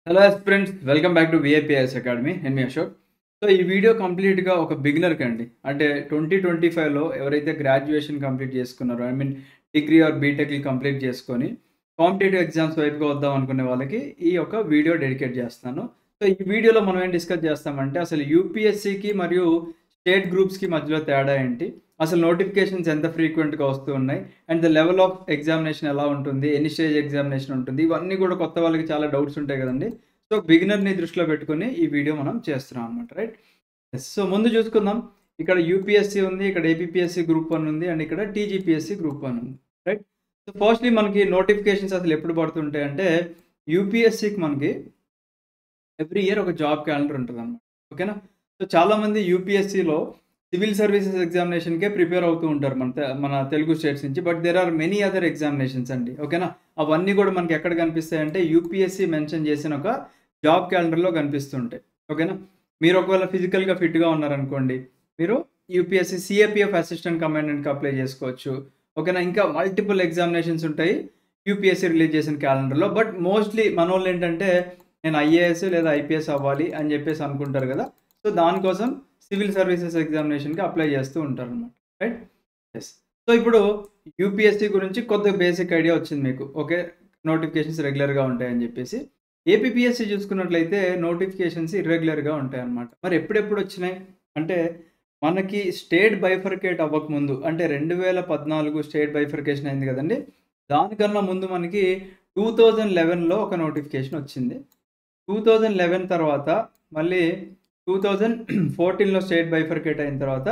Hello friends, welcome back to VIPS academy. నేను మీ Ashok. So ఈ వీడియో కంప్లీట్గా ఒక బిగినర్కి అండి. అంటే 2025లో ఎవరైతే గ్రాడ్యుయేషన్ కంప్లీట్ చేసుకున్నారో, ఐ మీన్ డిగ్రీ ఆర్ బీటెక్లు కంప్లీట్ చేసుకొని కాంపిటేటివ్ ఎగ్జామ్స్ వైపుగా వద్దాం అనుకునే వాళ్ళకి ఈ యొక్క వీడియో డెడికేట్ చేస్తాను. సో ఈ వీడియోలో మనం ఏం డిస్కస్ చేస్తామంటే అసలు యూపీఎస్సికి మరియు స్టేట్ గ్రూప్స్కి మధ్యలో తేడా ఏంటి, అసలు నోటిఫికేషన్స్ ఎంత ఫ్రీక్వెంట్గా వస్తూ ఉన్నాయి, and the level of examination ఎలా ఉంటుంది, ఎన్ని స్టేజ్ ఎగ్జామినేషన్ ఉంటుంది, ఇవన్నీ కూడా కొత్త వాళ్ళకి చాలా డౌట్స్ ఉంటాయి కదండి. సో బిగినర్ని దృష్టిలో పెట్టుకుని ఈ వీడియో మనం చేస్తున్నాం అనమాట, రైట్. సో ముందు చూసుకుందాం. ఇక్కడ యూపీఎస్సీ ఉంది, ఇక్కడ ఏపీఎస్సీ గ్రూప్ 1 ఉంది, అండ్ ఇక్కడ టీజీపీఎస్సీ గ్రూప్ 1 ఉంది, రైట్. సో ఫస్ట్లీ మనకి నోటిఫికేషన్స్ అసలు ఎప్పుడు పడుతుంటాయి అంటే యూపీఎస్సీకి మనకి ఎవ్రీ ఇయర్ ఒక జాబ్ క్యాలెండర్ ఉంటుంది అన్నమాట. ఓకేనా. సో చాలామంది యూపీఎస్సీలో సివిల్ సర్వీసెస్ ఎగ్జామినేషన్కే ప్రిపేర్ అవుతూ ఉంటారు మన తెలుగు స్టేట్స్ నుంచి. But there are many other examinations అండి. ఓకేనా. అవన్నీ కూడా మనకి ఎక్కడ కనిపిస్తాయి అంటే యూపీఎస్సీ మెన్షన్ చేసిన ఒక జాబ్ క్యాలెండర్లో కనిపిస్తుంటాయి. ఓకేనా. మీరు ఒకవేళ ఫిజికల్గా ఫిట్గా ఉన్నారనుకోండి, మీరు యూపీఎస్సీ సిఏపిఎఫ్ అసిస్టెంట్ కమాండెంట్కి అప్లై చేసుకోవచ్చు. ఓకేనా. ఇంకా మల్టిపుల్ ఎగ్జామినేషన్స్ ఉంటాయి యూపీఎస్సీ రిలీజ్ చేసిన క్యాలెండర్లో. బట్ మోస్ట్లీ మన వాళ్ళు ఏంటంటే నేను ఐఏఎస్ లేదా ఐపీఎస్ అవ్వాలి అని చెప్పేసి అనుకుంటారు కదా. సో దానికోసం సివిల్ సర్వీసెస్ ఎగ్జామినేషన్కి అప్లై చేస్తూ ఉంటారు అనమాట, రైట్. ఎస్. సో ఇప్పుడు యూపీఎస్సీ గురించి కొద్దిగా బేసిక్ ఐడియా వచ్చింది మీకు. ఓకే, నోటిఫికేషన్స్ రెగ్యులర్గా ఉంటాయని చెప్పేసి. ఏపీఎస్సీ చూసుకున్నట్లయితే నోటిఫికేషన్స్ ఇర్రెగ్యులర్గా ఉంటాయి అన్నమాట. మరి ఎప్పుడెప్పుడు వచ్చినాయి అంటే మనకి స్టేట్ బైఫర్కేట్ అవ్వకముందు, అంటే 2014 స్టేట్ బైఫర్కేషన్ అయింది కదండి. దానికన్నా ముందు మనకి 2011లో ఒక నోటిఫికేషన్ వచ్చింది. 2011 తర్వాత మళ్ళీ 2014లో స్టేట్ బైఫర్కేట్ అయిన తర్వాత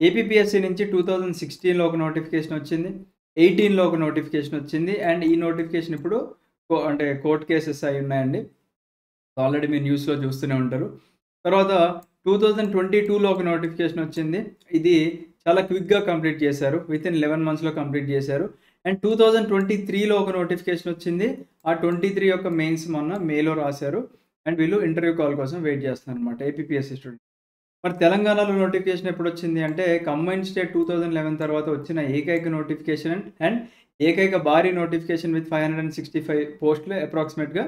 ఏపీఎస్సీ నుంచి 2016లో ఒక నోటిఫికేషన్ వచ్చింది, 18లో ఒక నోటిఫికేషన్ వచ్చింది. అండ్ ఈ నోటిఫికేషన్ ఇప్పుడు అంటే కోర్ట్ కేసెస్ అయి ఉన్నాయండి. ఆల్రెడీ మీరు న్యూస్లో చూస్తూనే ఉంటారు. తర్వాత 2022లో ఒక నోటిఫికేషన్ వచ్చింది. ఇది చాలా క్విక్గా కంప్లీట్ చేశారు, వితిన్ 11 మంత్స్లో కంప్లీట్ చేశారు. అండ్ 2023లో ఒక నోటిఫికేషన్ వచ్చింది. ఆ 23 యొక్క మెయిన్స్ మొన్న మేలో రాశారు. అండ్ వీళ్ళు ఇంటర్వ్యూ కాల్ కోసం వెయిట్ చేస్తున్నారు అనమాట, ఏపీఎస్సీ స్టూడెంట్. మరి తెలంగాణలో నోటిఫికేషన్ ఎప్పుడు వచ్చింది అంటే కంబైన్డ్ స్టేట్ 2011 తర్వాత వచ్చిన ఏకైక నోటిఫికేషన్ అండ్ ఏకైక భారీ నోటిఫికేషన్ విత్ 565 పోస్టులు అప్రాక్సిమేట్గా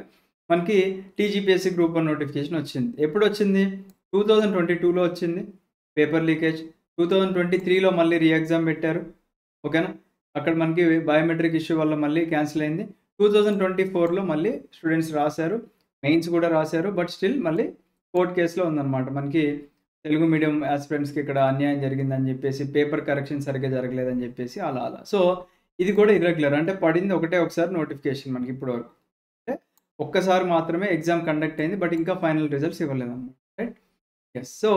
మనకి టీజీపీఎస్సీ గ్రూప్ 1 నోటిఫికేషన్ వచ్చింది. ఎప్పుడు వచ్చింది? 2022లో వచ్చింది. Paper leakage. 2023లో మళ్ళీ రీ ఎగ్జామ్ పెట్టారు. ఓకేనా. అక్కడ మనకి బయోమెట్రిక్ ఇష్యూ వల్ల మళ్ళీ క్యాన్సిల్ అయింది. 2024లో మళ్ళీ స్టూడెంట్స్ రాశారు, మెయిన్స్ కూడా రాశారు. బట్ స్టిల్ మళ్ళీ కోర్ట్ కేసులో ఉందన్నమాట. మనకి తెలుగు మీడియం ఆస్పిరెంట్స్కి ఇక్కడ అన్యాయం జరిగిందని చెప్పేసి, పేపర్ కరెక్షన్ సరిగ్గా జరగలేదని చెప్పేసి అలా. సో ఇది కూడా ఇర్రెగ్యులర్. అంటే పడింది ఒకసారి నోటిఫికేషన్ మనకి ఇప్పుడు వరకు. అంటే ఒక్కసారి మాత్రమే ఎగ్జామ్ కండక్ట్ అయింది, బట్ ఇంకా ఫైనల్ రిజల్ట్స్ ఇవ్వలేదన్నమాట, రైట్. ఎస్. సో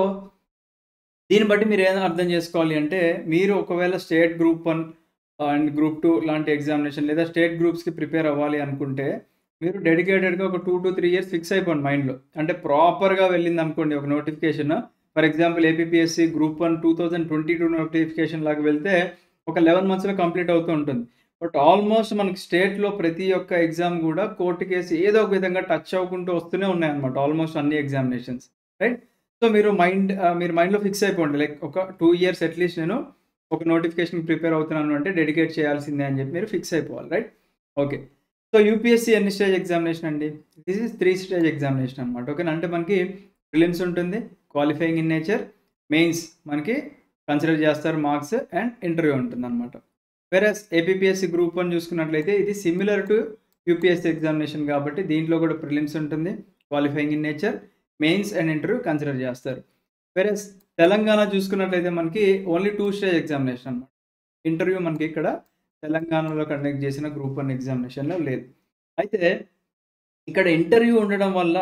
దీన్ని బట్టి మీరు ఏదైనా అర్థం చేసుకోవాలి అంటే మీరు ఒకవేళ స్టేట్ గ్రూప్ 1 అండ్ గ్రూప్ 2 లాంటి ఎగ్జామినేషన్ లేదా స్టేట్ గ్రూప్స్కి ప్రిపేర్ అవ్వాలి అనుకుంటే మీరు డెడికేటెడ్గా ఒక 2 to 3 ఇయర్స్ ఫిక్స్ అయిపోండి మైండ్లో. అంటే ప్రాపర్గా వెళ్ళింది అనుకోండి ఒక notification. For example APSC group 1 2022 notification లాగా వెళ్తే ఒక 11 మంత్స్లో కంప్లీట్ అవుతూ ఉంటుంది. బట్ ఆల్మోస్ట్ మనకి స్టేట్లో ప్రతి ఒక్క ఎగ్జామ్ కూడా కోర్టు కేసు ఏదో ఒక విధంగా టచ్ అవ్వకుంటూ వస్తూనే ఉన్నాయన్నమాట, ఆల్మోస్ట్ అన్ని ఎగ్జామినేషన్స్, రైట్. సో మీరు మైండ్లో ఫిక్స్ అయిపోండి, లైక్ ఒక 2 ఇయర్స్ అట్లీస్ట్ నేను ఒక నోటిఫికేషన్ ప్రిపేర్ అవుతున్నాను అంటే డెడికేట్ చేయాల్సిందే అని చెప్పి మీరు ఫిక్స్ అయిపోవాలి, రైట్. ఓకే. సో యూపీఎస్సీ ఎన్ని స్టేజ్ ఎగ్జామినేషన్ అండి? దిస్ ఈజ్ 3 స్టేజ్ ఎగ్జామినేషన్ అనమాట. ఓకేనా. అంటే మనకి ప్రిలిమ్స్ ఉంటుంది, క్వాలిఫైయింగ్ ఇన్ నేచర్, మెయిన్స్ మనకి కన్సిడర్ చేస్తారు మార్క్స్, అండ్ ఇంటర్వ్యూ ఉంటుంది అనమాట. వేరస్ ఏపీఎస్సీ గ్రూప్ 1 చూసుకున్నట్లయితే ఇది సిమిలర్ టు యూపీఎస్సీ ఎగ్జామినేషన్ కాబట్టి దీంట్లో కూడా ప్రిలిమ్స్ ఉంటుంది, qualifying in nature, mains and interview consider చేస్తారు. వేరస్ తెలంగాణ చూసుకున్నట్లయితే మనకి ఓన్లీ 2 స్టేజ్ ఎగ్జామినేషన్ అనమాట. ఇంటర్వ్యూ మనకి ఇక్కడ తెలంగాణలో కండక్ట్ చేసిన గ్రూప్ 1 ఎగ్జామినేషన్లో లేదు. అయితే ఇక్కడ ఇంటర్వ్యూ ఉండడం వల్ల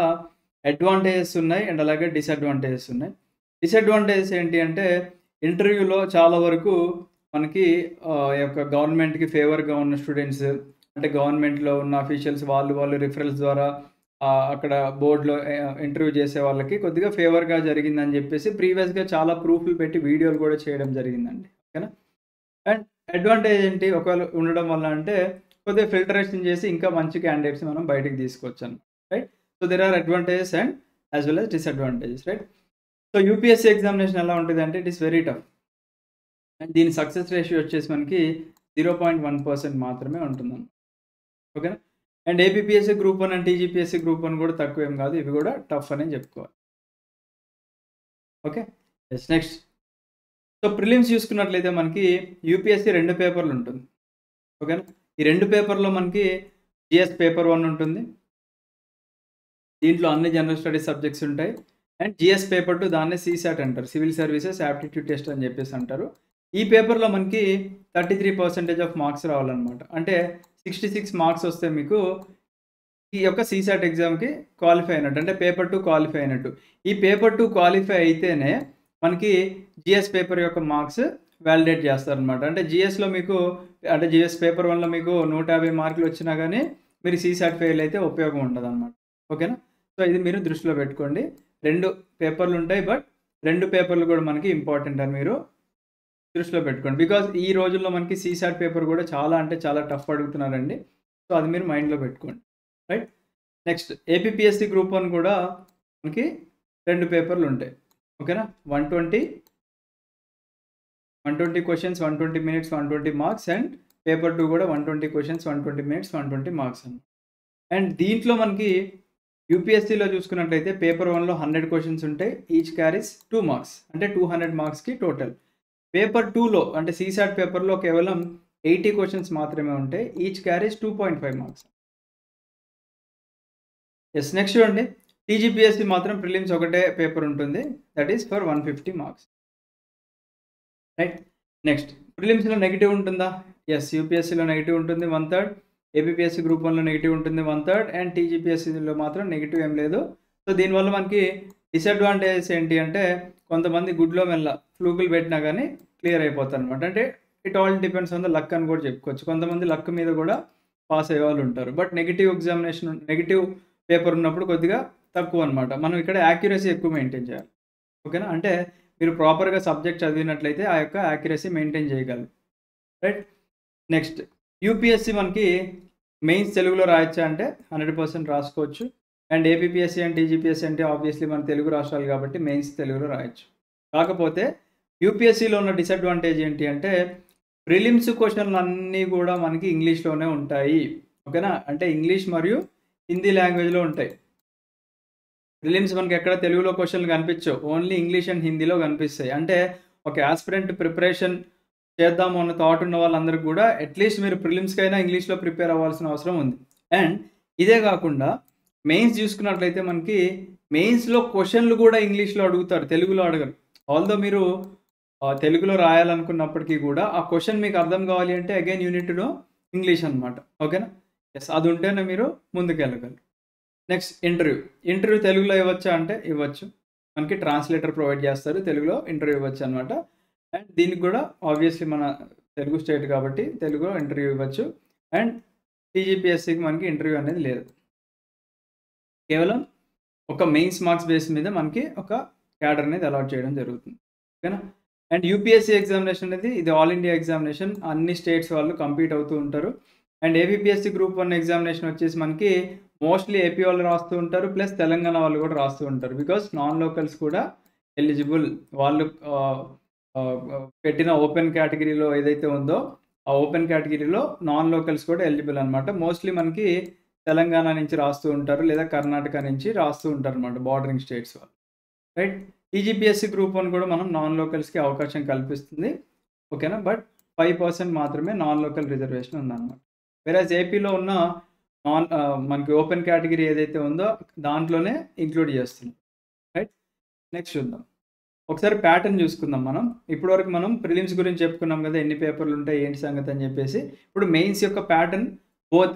అడ్వాంటేజెస్ ఉన్నాయి అండ్ అలాగే డిసడ్వాంటేజెస్ ఉన్నాయి. డిసడ్వాంటేజెస్ ఏంటి అంటే ఇంటర్వ్యూలో చాలా వరకు మనకి యొక్క గవర్నమెంట్కి ఫేవర్గా ఉన్న స్టూడెంట్స్, అంటే గవర్నమెంట్లో ఉన్న అఫీషియల్స్ వాళ్ళు రిఫరల్స్ ద్వారా అక్కడ బోర్డులో ఇంటర్వ్యూ చేసే వాళ్ళకి కొద్దిగా ఫేవర్గా జరిగిందని చెప్పేసి ప్రీవియస్గా చాలా ప్రూఫ్లు పెట్టి వీడియోలు కూడా చేయడం జరిగిందండి. ఓకేనా. అండ్ అడ్వాంటేజ్ ఏంటి ఒకవేళ ఉండడం వల్ల అంటే కొద్దిగా ఫిల్టరేషన్ చేసి ఇంకా మంచి క్యాండిడేట్స్ మనం బయటకు తీసుకోవచ్చు అన్నమాట, right. So there are advantages and as well as disadvantages, right. So UPSC examination ఎలా ఉంటుంది అంటే it is very tough. And దీని సక్సెస్ రేషియో వచ్చేసి మనకి 0.1% మాత్రమే ఉంటుందన్నమాట. ఓకేనా. And APPSC group 1 and TGPSC group 1 కూడా తక్కువేం కాదు. ఇవి కూడా టఫ్ అనే చెప్పుకోవాలి. ఓకే. నెక్స్ట్. సో ప్రిలిమ్స్ చూసుకున్నట్లయితే మనకి యూపీఎస్సీ 2 పేపర్లు ఉంటుంది. ఓకేనా. ఈ 2 పేపర్లో మనకి జిఎస్ పేపర్ 1 ఉంటుంది. దీంట్లో అన్ని జనరల్ స్టడీస్ సబ్జెక్ట్స్ ఉంటాయి. అండ్ జిఎస్ పేపర్ 2 దాన్నే సీసాట్ అంటారు, సివిల్ సర్వీసెస్ యాప్టిట్యూడ్ టెస్ట్ అని చెప్పేసి అంటారు. ఈ పేపర్లో మనకి 33% ఆఫ్ మార్క్స్ రావాలన్నమాట. అంటే 66 మార్క్స్ వస్తే మీకు ఈ యొక్క సీసాట్ ఎగ్జామ్కి క్వాలిఫై అయినట్టు, అంటే పేపర్ 2 క్వాలిఫై అయినట్టు. ఈ పేపర్ 2 క్వాలిఫై అయితేనే మనకి జిఎస్ పేపర్ యొక్క మార్క్స్ వ్యాలిడేట్ చేస్తారనమాట. అంటే జిఎస్లో మీకు, అంటే జిఎస్ పేపర్ 1లో మీకు 150 మార్కులు వచ్చినా కానీ మీరు సీసాట్ ఫెయిల్ అయితే ఉపయోగం ఉండదు అనమాట. ఓకేనా. సో ఇది మీరు దృష్టిలో పెట్టుకోండి. 2 పేపర్లు ఉంటాయి, బట్ 2 పేపర్లు కూడా మనకి ఇంపార్టెంట్ అని మీరు దృష్టిలో పెట్టుకోండి. బికాజ్ ఈ రోజుల్లో మనకి సీసాట్ పేపర్ కూడా చాలా అంటే చాలా టఫ్ అడుగుతున్నారండి. సో అది మీరు మైండ్లో పెట్టుకోండి. రైట్. నెక్స్ట్ ఏపీపీఎస్సీ గ్రూప్ 1 కూడా మనకి 2 పేపర్లు ఉంటాయి. ఓకేనా. 120 questions, 120 minutes, 120 marks. And paper 2 కూడా 120 క్వశ్చన్స్, 120 మినిట్స్, 120 మార్క్స్ అండి. అండ్ దీంట్లో మనకి యూపీఎస్సీలో చూసుకున్నట్లయితే పేపర్ 1లో 100 క్వశ్చన్స్ ఉంటాయి. ఈచ్ క్యారీస్ 2 మార్క్స్, అంటే 200 మార్క్స్కి టోటల్. పేపర్ 2లో అంటే సీసాట్ పేపర్లో కేవలం 80 క్వశ్చన్స్ మాత్రమే ఉంటాయి. Each carries 2.5 marks. Yes. Next చూడండి, టీజీపీఎస్సీ మాత్రం ప్రిలిమ్స్ ఒకటే పేపర్ ఉంటుంది, that is for 150 marks. Right. Next, ప్రిలిమ్స్లో నెగిటివ్ ఉంటుందా? ఎస్, యూపీఎస్సీలో నెగిటివ్ ఉంటుంది 1/3, ఏపీపీఎస్సీ గ్రూప్ 1లో నెగిటివ్ ఉంటుంది 1/3, అండ్ టీజీపీఎస్సీలో మాత్రం నెగిటివ్ ఏం లేదు. సో దీనివల్ల మనకి డిసడ్వాంటేజెస్ ఏంటి అంటే, కొంతమంది గుడ్లో మెల్ల ఫ్లూకులు పెట్టినా కానీ క్లియర్ అయిపోతారు అనమాట. అంటే it all depends on the luck అని కూడా చెప్పుకోవచ్చు. కొంతమంది లక్ మీద కూడా పాస్ అయ్యే వాళ్ళు ఉంటారు. బట్ నెగిటివ్ పేపర్ ఉన్నప్పుడు కొద్దిగా తక్కువ అనమాట. మనం ఇక్కడ యాక్యురసీ ఎక్కువ మెయింటైన్ చేయాలి. ఓకేనా. అంటే మీరు ప్రాపర్గా సబ్జెక్ట్ చదివినట్లయితే ఆ యొక్క యాక్యురసీ మెయింటైన్ చేయగలరు. రైట్. నెక్స్ట్, యూపీఎస్సీ మనకి మెయిన్స్ తెలుగులో రాయొచ్చా అంటే 100% రాసుకోవచ్చు. అండ్ ఏపీపీఎస్సీ అండ్ టీజీపీఎస్సీ అంటే ఆబ్వియస్లీ మన తెలుగు రాష్ట్రాలు కాబట్టి మెయిన్స్ తెలుగులో రాయొచ్చు. కాకపోతే యూపీఎస్సీలో ఉన్న డిసడ్వాంటేజ్ ఏంటి అంటే, ప్రిలిమ్స్ క్వశ్చన్లు అన్నీ కూడా మనకి ఇంగ్లీష్లోనే ఉంటాయి. ఓకేనా. అంటే ఇంగ్లీష్ మరియు హిందీ లాంగ్వేజ్లో ఉంటాయి. ప్రిలిమ్స్ మనకి ఎక్కడ తెలుగులో క్వశ్చన్లు కనిపించవు, ఓన్లీ ఇంగ్లీష్ అండ్ హిందీలో కనిపిస్తాయి. అంటే ఒక యాస్పిరెంట్ ప్రిపరేషన్ చేద్దాము అన్న థాట్ ఉన్న వాళ్ళందరికీ కూడా అట్లీస్ట్ మీరు ప్రిలిమ్స్కైనా ఇంగ్లీష్లో ప్రిపేర్ అవ్వాల్సిన అవసరం ఉంది. అండ్ ఇదే కాకుండా మెయిన్స్ చూసుకున్నట్లయితే మనకి మెయిన్స్లో క్వశ్చన్లు కూడా ఇంగ్లీష్లో అడుగుతారు, తెలుగులో అడగరు. ఆల్దో మీరు తెలుగులో రాయాలనుకున్నప్పటికీ కూడా ఆ క్వశ్చన్ మీకు అర్థం కావాలి అంటే again unit to know English అనమాట. ఓకేనా. ఎస్, అది ఉంటేనే మీరు ముందుకు వెళ్ళగలరు. నెక్స్ట్, ఇంటర్వ్యూ తెలుగులో ఇవ్వచ్చా అంటే ఇవ్వచ్చు. మనకి ట్రాన్స్లేటర్ ప్రొవైడ్ చేస్తారు, తెలుగులో ఇంటర్వ్యూ ఇవ్వచ్చు అనమాట. అండ్ దీనికి కూడా ఆబ్వియస్లీ మన తెలుగు స్టేట్ కాబట్టి తెలుగులో ఇంటర్వ్యూ ఇవ్వచ్చు. అండ్ టీజీపీఎస్సీకి మనకి ఇంటర్వ్యూ అనేది లేదు, కేవలం ఒక మెయిన్స్ మార్క్స్ బేస్ మీద మనకి ఒక క్యాడర్ అనేది అలాట్ చేయడం జరుగుతుంది. ఓకేనా. అండ్ యూపీఎస్సీ ఎగ్జామినేషన్ అనేది ఇది ఆల్ ఇండియా ఎగ్జామినేషన్, అన్ని స్టేట్స్ వాళ్ళు కంపీట్ అవుతూ ఉంటారు. అండ్ ఏపీపీఎస్సీ గ్రూప్ 1 ఎగ్జామినేషన్ వచ్చేసి మనకి మోస్ట్లీ ఏపీ వాళ్ళు రాస్తూ ఉంటారు, ప్లస్ తెలంగాణ వాళ్ళు కూడా రాస్తూ ఉంటారు. బికాస్ నాన్ లోకల్స్ కూడా ఎలిజిబుల్. వాళ్ళు పెట్టిన ఓపెన్ కేటగిరీలో ఏదైతే ఉందో ఆ ఓపెన్ కేటగిరీలో నాన్ లోకల్స్ కూడా ఎలిజిబుల్ అనమాట. మోస్ట్లీ మనకి తెలంగాణ నుంచి రాస్తూ ఉంటారు, లేదా కర్ణాటక నుంచి రాస్తూ ఉంటారు అనమాట, బార్డరింగ్ స్టేట్స్ వాళ్ళు. రైట్. టీజీపీఎస్సీ గ్రూప్ 1 కూడా మనం నాన్ లోకల్స్కి అవకాశం కల్పిస్తుంది. ఓకేనా. బట్ 5% మాత్రమే నాన్ లోకల్ రిజర్వేషన్ ఉందన్నమాట. వేరేజ్ ఏపీలో ఉన్న మనకి ఓపెన్ కేటగిరీ ఏదైతే ఉందో దాంట్లోనే ఇంక్లూడ్ చేస్తున్నాం. రైట్. నెక్స్ట్ చూద్దాం, ఒకసారి ప్యాటర్న్ చూసుకుందాం. మనం ఇప్పటివరకు మనం ప్రిలిమ్స్ గురించి చెప్పుకున్నాం కదా, ఎన్ని పేపర్లు ఉంటాయి ఏంటి సంగతి అని చెప్పేసి. ఇప్పుడు మెయిన్స్ యొక్క pattern both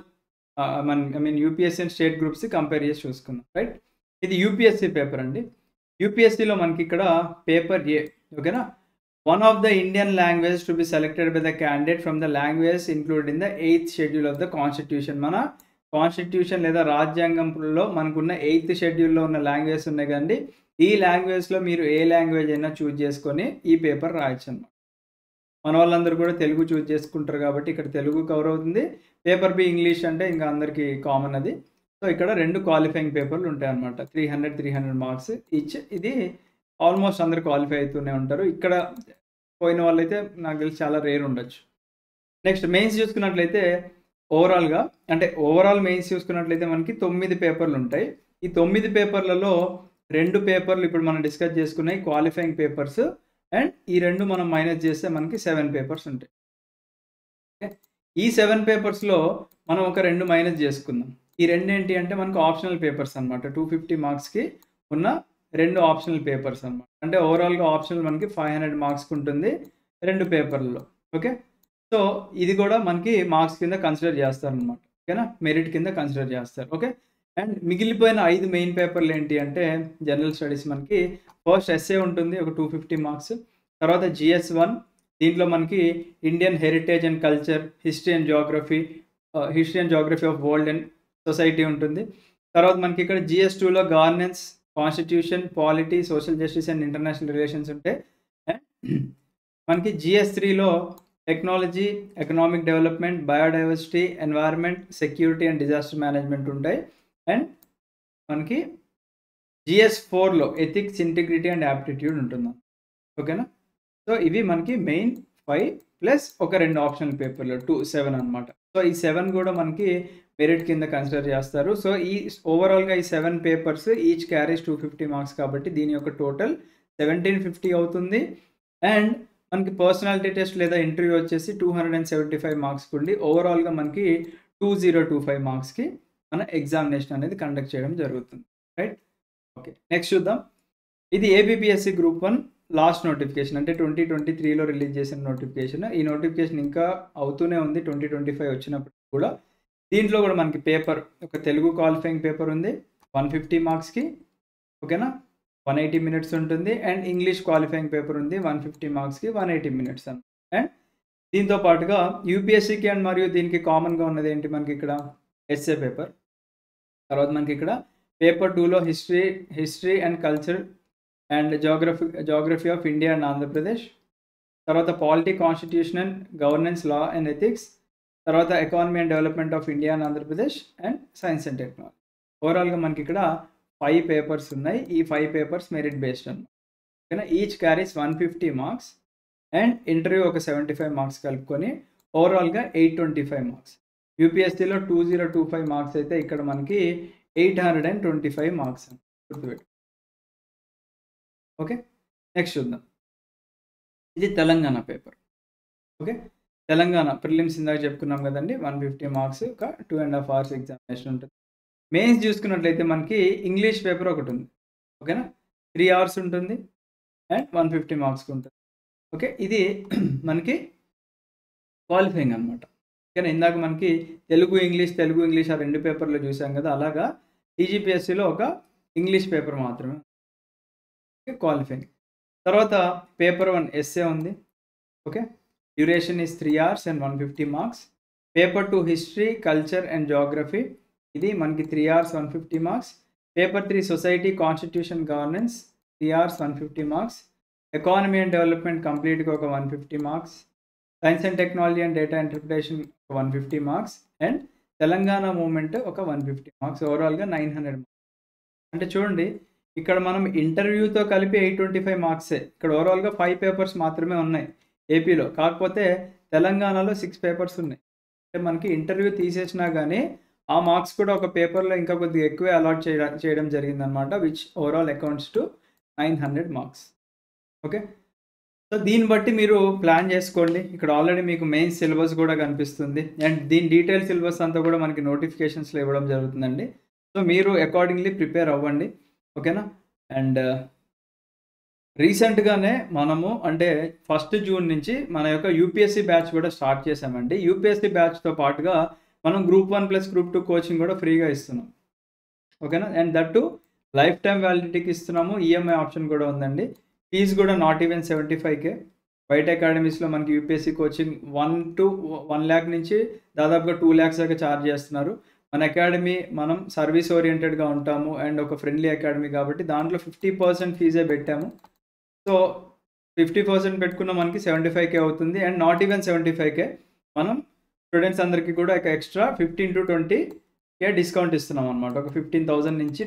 UPSC and state groups compare చేసి చూసుకుందాం. రైట్. ఇది యూపీఎస్సీ పేపర్ అండి. యూపీఎస్సీలో మనకి ఇక్కడ పేపర్ ఏ. ఓకేనా. One of the Indian languages to be selected by the candidate from the languages included in the 8th schedule of the constitution. మన constitution లేదా రాజ్యాంగంలో మనకున్న 8th షెడ్యూల్లో ఉన్న లాంగ్వేజెస్ ఉన్నాయి కదండి. ఈ లాంగ్వేజ్లో మీరు ఏ లాంగ్వేజ్ అయినా చూజ్ చేసుకొని ఈ పేపర్ రాయొచ్చు అన్నమాట. మన వాళ్ళందరూ కూడా తెలుగు చూజ్ చేసుకుంటారు కాబట్టి ఇక్కడ తెలుగు కవర్ అవుతుంది. పేపర్ బి ఇంగ్లీష్ అంటే ఇంకా అందరికీ కామన్ అది. సో ఇక్కడ 2 క్వాలిఫైయింగ్ పేపర్లు ఉంటాయి అన్నమాట, 300 మార్క్స్ ఈచ్. ఇది ఆల్మోస్ట్ అందరు క్వాలిఫై అవుతూనే ఉంటారు. ఇక్కడ పోయిన వాళ్ళైతే నాకు తెలిసి చాలా రేర్ ఉండొచ్చు. నెక్స్ట్, మెయిన్స్ చూసుకున్నట్లయితే ఓవరాల్‌గా అంటే ఓవరాల్ మెయిన్స్ చూసుకున్నట్లయితే మనకి 9 పేపర్‌లు ఉంటాయి. ఈ 9 పేపర్‌లలో 2 పేపర్‌లు ఇప్పుడు మనం డిస్కస్ చేసుకున్నయి క్వాలిఫైయింగ్ పేపర్స్ అండ్ ఈ 2 మనం మైనస్ చేస్తే మనకి 7 పేపర్స్ ఉంటాయి. ఓకే. ఈ 7 పేపర్స్‌లో మనం ఒక 2 మైనస్ చేసుకుందాం. ఈ 2 ఏంటి అంటే మనకు ఆప్షనల్ పేపర్స్ అన్నమాట. 250 మార్క్స్‌కి ఉన్న 2 ఆప్షనల్ పేపర్స్ అన్నమాట. అంటే ఓవరాల్‌గా ఆప్షనల్ మనకి 500 మార్క్స్‌కి ఉంటుంది 2 పేపర్‌లలో. ఓకే. సో, ఇది కూడా మనకి మార్క్స్ కింద కన్సిడర్ చేస్తారనమాట. ఓకేనా? మెరిట్ కింద కన్సిడర్ చేస్తారు. ఓకే. అండ్ మిగిలిపోయిన 5 మెయిన్ పేపర్‌లు ఏంటి అంటే జనరల్ స్టడీస్ మనకి ఫస్ట్ ఎస్సే ఉంటుంది ఒక 250 మార్క్స్. తర్వాత జీఎస్-1 దీంట్లో మనకి Indian heritage and culture, history and geography of world and society ఉంటుంది. తర్వాత మనకి ఇక్కడ జీఎస్-2లో governance, constitution, polity, social justice and international relations ఉంటాయి. అండ్ మనకి జీఎస్-3లో technology, economic development, biodiversity, environment, security and disaster management ఉంటాయి. అండ్ మనకి జీఎస్-4లో ఎథిక్స్, ఇంటిగ్రిటీ అండ్ యాప్టిట్యూడ్ ఉంటుంది. ఓకేనా? సో, ఇవి మనకి మెయిన్ 5 ప్లస్ ఒక 2 ఆప్షనల్ పేపర్‌లు 7 అనమాట. సో, ఈ 7 కూడా మనకి మెరిట్ కింద కన్సిడర్ చేస్తారు. సో, ఈ ఓవరాల్‌గా ఈ 7 పేపర్స్ ఈచ్ క్యారీస్ 250 మార్క్స్ కాబట్టి దీని యొక్క టోటల్ 1750 అవుతుంది. అండ్ మనకి పర్సనాలిటీ టెస్ట్ లేదా ఇంటర్వ్యూ వచ్చేసి 275 మార్క్స్‌కి ఉండి ఓవరాల్‌గా మనకి 2025 మార్క్స్‌కి మన ఎగ్జామినేషన్ అనేది కండక్ట్ చేయడం జరుగుతుంది. రైట్? ఓకే. నెక్స్ట్ చూద్దాం. ఇది ఏపీపీఎస్సీ గ్రూప్ 1 లాస్ట్ నోటిఫికేషన్ అంటే 2023లో రిలీజ్ చేసిన నోటిఫికేషన్. ఈ నోటిఫికేషన్ ఇంకా అవుతూనే ఉంది 2025 వచ్చినప్పుడు కూడా. దీంట్లో కూడా మనకి పేపర్ ఒక తెలుగు క్వాలిఫైయింగ్ పేపర్ ఉంది 150 మార్క్స్‌కి. ఓకేనా? 180 మినిట్స్ ఉంటుంది. అండ్ ఇంగ్లీష్ క్వాలిఫైయింగ్ పేపర్ ఉంది 150 మార్క్స్‌కి 180 మినిట్స్ అండ్ దీంతో పాటుగా యూపీఎస్సీకి అండ్ మరియు దీనికి కామన్‌గా ఉన్నది ఏంటి మనకి ఇక్కడ ఎస్సే పేపర్. తర్వాత మనకి ఇక్కడ పేపర్ 2లో history and culture and geography of India and Andhra Pradesh. తర్వాత polity, constitution and governance, law and ethics. తర్వాత economy and development of India and Andhra Pradesh and science and technology. ఓవరాల్‌గా మనకి ఇక్కడ 5 పేపర్స్ ఉన్నాయి. ఈ 5 పేపర్స్ మెరిట్ బేస్డ్ అన్నమాట. ఓకేనా? Each carries 150 marks and interview ఒక 75 మార్క్స్ కలుపుకొని ఓవరాల్‌గా 825 మార్క్స్. యూపీఎస్సీలో 2025 మార్క్స్ అయితే ఇక్కడ మనకి 825 మార్క్స్ అని గుర్తుపెట్టు. ఓకే. నెక్స్ట్ చూద్దాం. ఇది Telangana paper. Okay. Telangana prelims ఇందాక చెప్పుకున్నాం కదండి 150 మార్క్స్ ఒక 2.5 అవర్స్ ఎగ్జామినేషన్ ఉంటుంది. మెయిన్స్ చూసుకున్నట్లయితే మనకి ఇంగ్లీష్ పేపర్ ఒకటి ఉంది. ఓకేనా? 3 అవర్స్ ఉంటుంది అండ్ 150 మార్క్స్‌కి ఉంటుంది. ఓకే. ఇది మనకి క్వాలిఫైయింగ్ అనమాట. ఓకేనా? ఇందాక మనకి తెలుగు, ఇంగ్లీష్ ఆ 2 పేపర్‌లు చూసాం కదా! అలాగా టీజీపీఎస్సీలో ఒక ఇంగ్లీష్ పేపర్ మాత్రమే క్వాలిఫైయింగ్. తర్వాత పేపర్ 1 ఎస్సే ఉంది. Okay. Duration is 3 hours and 150 marks. Paper 2 history, culture and Geography. ఇది మనకి 3 hours 150 marks. Paper 3 society, constitution, governance 3 hours 150 marks. Economy and development కంప్లీట్‌గా ఒక 150 marks. Science and technology and data interpretation 150 marks and Telangana movement ఒక 150 marks. ఓవరాల్‌గా 900 marks. అంటే చూడండి ఇక్కడ మనం ఇంటర్వ్యూతో కలిపి 825 మార్క్సే. ఇక్కడ ఓవరాల్‌గా 5 పేపర్స్ మాత్రమే ఉన్నాయి ఏపీలో. కాకపోతే తెలంగాణలో 6 పేపర్స్ ఉన్నాయి. అంటే మనకి ఇంటర్వ్యూ తీసేసినా గానీ ఆ మార్క్స్ కూడా ఒక పేపర్‌లో ఇంకా కొద్దిగా ఎక్కువే అలాట్ చేయడం జరిగిందనమాట. Which overall accounts to 900 marks. Okay. So, దీన్ని బట్టి మీరు ప్లాన్ చేసుకోండి. ఇక్కడ ఆల్రెడీ మీకు మెయిన్ సిలబస్ కూడా కనిపిస్తుంది. అండ్ దీని డీటెయిల్ సిలబస్ అంతా కూడా మనకి నోటిఫికేషన్స్‌లో ఇవ్వడం జరుగుతుందండి. సో, మీరు అకార్డింగ్‌లీ ప్రిపేర్ అవ్వండి. ఓకేనా? అండ్ రీసెంట్‌గానే మనము అంటే 1 జూన్ నుంచి మన యొక్క యూపీఎస్సీ బ్యాచ్ కూడా స్టార్ట్ చేశామండి. యూపీఎస్సీ బ్యాచ్‌తో పాటుగా మనం గ్రూప్ 1 ప్లస్ గ్రూప్ 2 కోచింగ్ కూడా ఫ్రీగా ఇస్తున్నాం. ఓకేనా? And that too lifetime వ్యాలిడిటీకి ఇస్తున్నాము. ఈఎంఐ ఆప్షన్ కూడా ఉందండి. ఫీజ్ కూడా నాట్ ఈవెన్ 75,000. బయట అకాడమీస్‌లో మనకి యూపీఎస్సీ కోచింగ్ 1 lakh నుంచి దాదాపుగా 2 lakhs దాకా ఛార్జ్ చేస్తున్నారు. మన అకాడమీ మనం సర్వీస్ ఓరియెంటెడ్‌గా ఉంటాము అండ్ ఒక ఫ్రెండ్లీ అకాడమీ కాబట్టి దాంట్లో 50% ఫీజే పెట్టాము. సో, 50% పెట్టుకున్న మనకి 75,000 అవుతుంది. అండ్ నాట్ ఈవెన్ 75,000 మనం స్టూడెంట్స్ అందరికీ కూడా ఒక ఎక్స్ట్రా 15 to 20,000 డిస్కౌంట్ ఇస్తున్నాం అనమాట. ఒక 15,000 నుంచి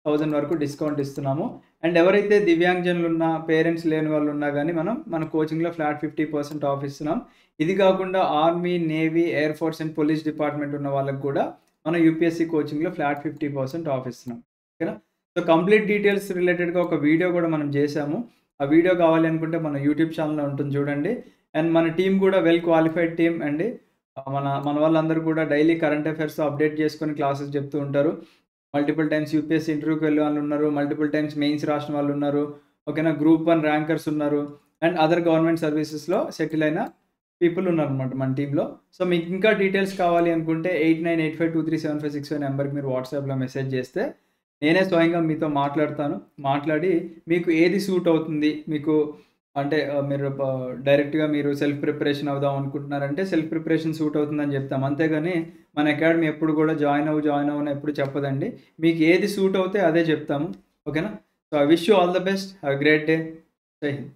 1000 వరకు డిస్కౌంట్ ఇస్తున్నాము. అండ్ ఎవరైతే దివ్యాంగజనులు ఉన్న, పేరెంట్స్ లేని వాళ్ళు ఉన్నా గానీ మన కోచింగ్‌లో ఫ్లాట్ 50% ఆఫ్ ఇస్తున్నాం. ఇది కాకుండా army, navy, air force and police department ఉన్న వాళ్ళకి కూడా మనం యూపీఎస్సీ కోచింగ్‌లో ఫ్లాట్ 50% ఆఫ్ ఇస్తున్నాం. ఓకేనా? సో, కంప్లీట్ డీటెయిల్స్ రిలేటెడ్‌గా ఒక వీడియో కూడా మనం చేశాము. ఆ వీడియో కావాలి అనుకుంటే మన యూట్యూబ్ ఛానెల్‌లో ఉంటుంది చూడండి. అండ్ మన టీమ్ కూడా వెల్ క్వాలిఫైడ్ టీమ్ అండి. మన వాళ్ళందరూ కూడా డైలీ కరెంట్ అఫైర్స్ అప్డేట్ చేసుకొని క్లాసెస్ చెప్తూ ఉంటారు. మల్టిపుల్ టైమ్స్ యూపీఎస్సీ ఇంటర్వ్యూకి వెళ్ళే వాళ్ళున్నారు. మల్టిపుల్ టైమ్స్ మెయిన్స్ రాసిన వాళ్ళున్నారు. ఓకేనా? గ్రూప్ 1 ర్యాంకర్స్ ఉన్నారు. అండ్ అదర్ గవర్నమెంట్ సర్వీసెస్‌లో సెటిల్ అయిన పీపుల్ ఉన్నారనమాట మన టీమ్‌లో. సో, మీకు ఇంకా డీటెయిల్స్ కావాలి అనుకుంటే 8985237565 నెంబర్‌కి మీరు వాట్సాప్‌లో మెసేజ్ చేస్తే నేనే స్వయంగా మీతో మాట్లాడతాను. మాట్లాడి మీకు ఏది సూట్ అవుతుంది, మీకు అంటే మీరు డైరెక్ట్‌గా మీరు సెల్ఫ్ ప్రిపరేషన్ అవుదాం అనుకుంటున్నారంటే సెల్ఫ్ ప్రిపరేషన్ సూట్ అవుతుందని చెప్తాం. అంతేగాని మన అకాడమీ ఎప్పుడు కూడా జాయిన్ అవ్వు అని ఎప్పుడు చెప్పదండి. మీకు ఏది సూట్ అవుతే అదే చెప్తాము. ఓకేనా? So, I wish you all the best. Have a great day. జై హింద్.